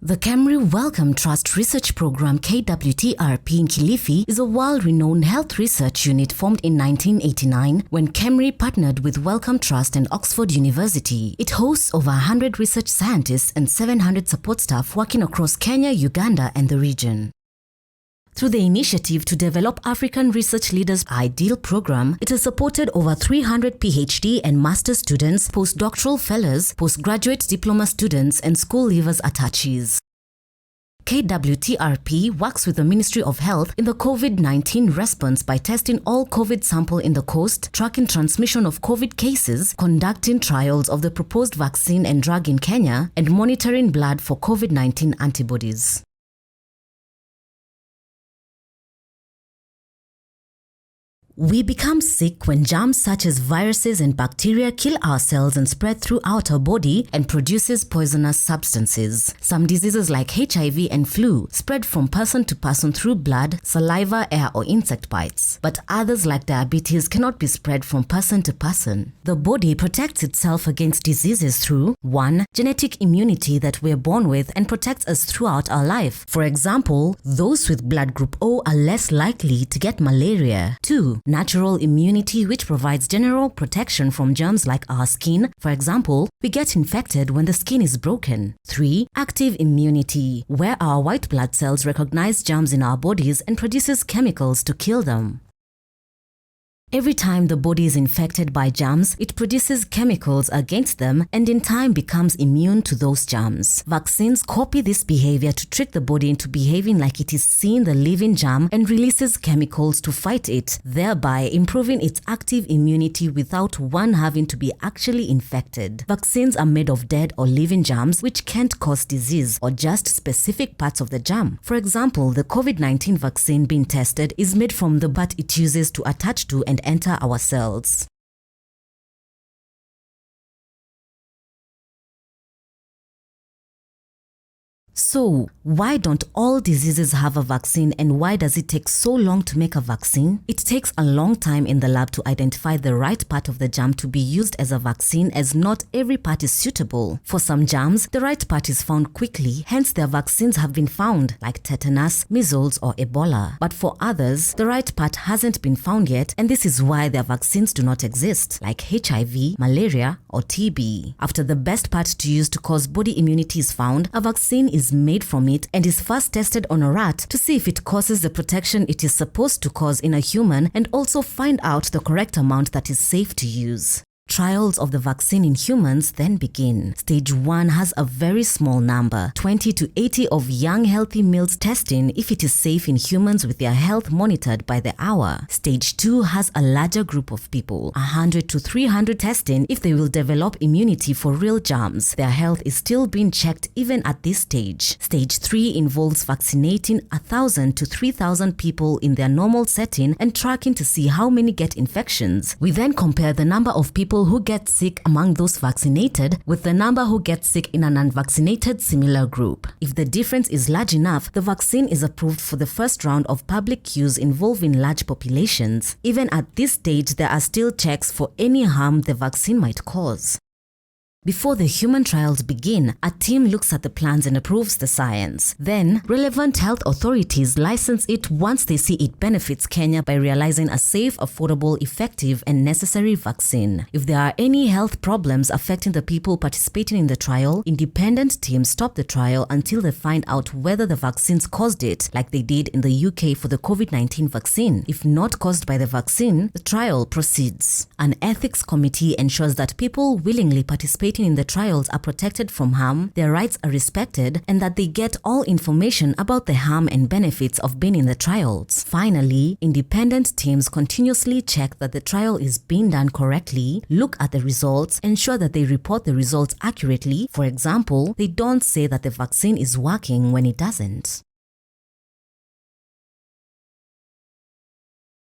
The Camry Wellcome Trust Research Program KWTRP in Kilifi is a world-renowned health research unit formed in 1989 when Camry partnered with Wellcome Trust and Oxford University. It hosts over 100 research scientists and 700 support staff working across Kenya, Uganda, and the region. Through the initiative to develop African Research Leaders Ideal Program, it has supported over 300 PhD and master's students, postdoctoral fellows, postgraduate diploma students, and school leavers attachees. KWTRP works with the Ministry of Health in the COVID-19 response by testing all COVID sample in the coast, tracking transmission of COVID cases, conducting trials of the proposed vaccine and drug in Kenya, and monitoring blood for COVID-19 antibodies. We become sick when germs such as viruses and bacteria kill our cells and spread throughout our body and produces poisonous substances. Some diseases like HIV and flu spread from person to person through blood, saliva, air, or insect bites. But others like diabetes cannot be spread from person to person. The body protects itself against diseases through 1. Genetic immunity that we are born with and protects us throughout our life. For example, those with blood group O are less likely to get malaria. 2. Natural immunity, which provides general protection from germs like our skin. For example, we get infected when the skin is broken. 3. Active immunity, where our white blood cells recognize germs in our bodies and produces chemicals to kill them. Every time the body is infected by germs, it produces chemicals against them and in time becomes immune to those germs. Vaccines copy this behavior to trick the body into behaving like it is seeing the living germ and releases chemicals to fight it, thereby improving its active immunity without one having to be actually infected. Vaccines are made of dead or living germs which can't cause disease or just specific parts of the germ. For example, the COVID-19 vaccine being tested is made from the part it uses to attach to and enter our cells. So, why don't all diseases have a vaccine and why does it take so long to make a vaccine? It takes a long time in the lab to identify the right part of the germ to be used as a vaccine, as not every part is suitable. For some germs, the right part is found quickly, hence their vaccines have been found, like tetanus, measles, or Ebola. But for others, the right part hasn't been found yet, and this is why their vaccines do not exist, like HIV, malaria, or TB. After the best part to use to cause body immunity is found, a vaccine is made from it and is first tested on a rat to see if it causes the protection it is supposed to cause in a human and also find out the correct amount that is safe to use. Trials of the vaccine in humans then begin. Stage 1 has a very small number, 20 to 80 of young healthy males testing if it is safe in humans with their health monitored by the hour. Stage 2 has a larger group of people, 100 to 300 testing if they will develop immunity for real germs. Their health is still being checked even at this stage. Stage 3 involves vaccinating 1,000 to 3,000 people in their normal setting and tracking to see how many get infections. We then compare the number of people who get sick among those vaccinated with the number who get sick in an unvaccinated similar group. If the difference is large enough, the vaccine is approved for the first round of public use involving large populations. Even at this stage, there are still checks for any harm the vaccine might cause. Before the human trials begin, a team looks at the plans and approves the science. Then, relevant health authorities license it once they see it benefits Kenya by realizing a safe, affordable, effective, and necessary vaccine. If there are any health problems affecting the people participating in the trial, independent teams stop the trial until they find out whether the vaccines caused it, like they did in the UK for the COVID-19 vaccine. If not caused by the vaccine, the trial proceeds. An ethics committee ensures that people willingly participate in the trials are protected from harm, their rights are respected, and that they get all information about the harm and benefits of being in the trials. Finally, independent teams continuously check that the trial is being done correctly, look at the results, ensure that they report the results accurately. For example, they don't say that the vaccine is working when it doesn't.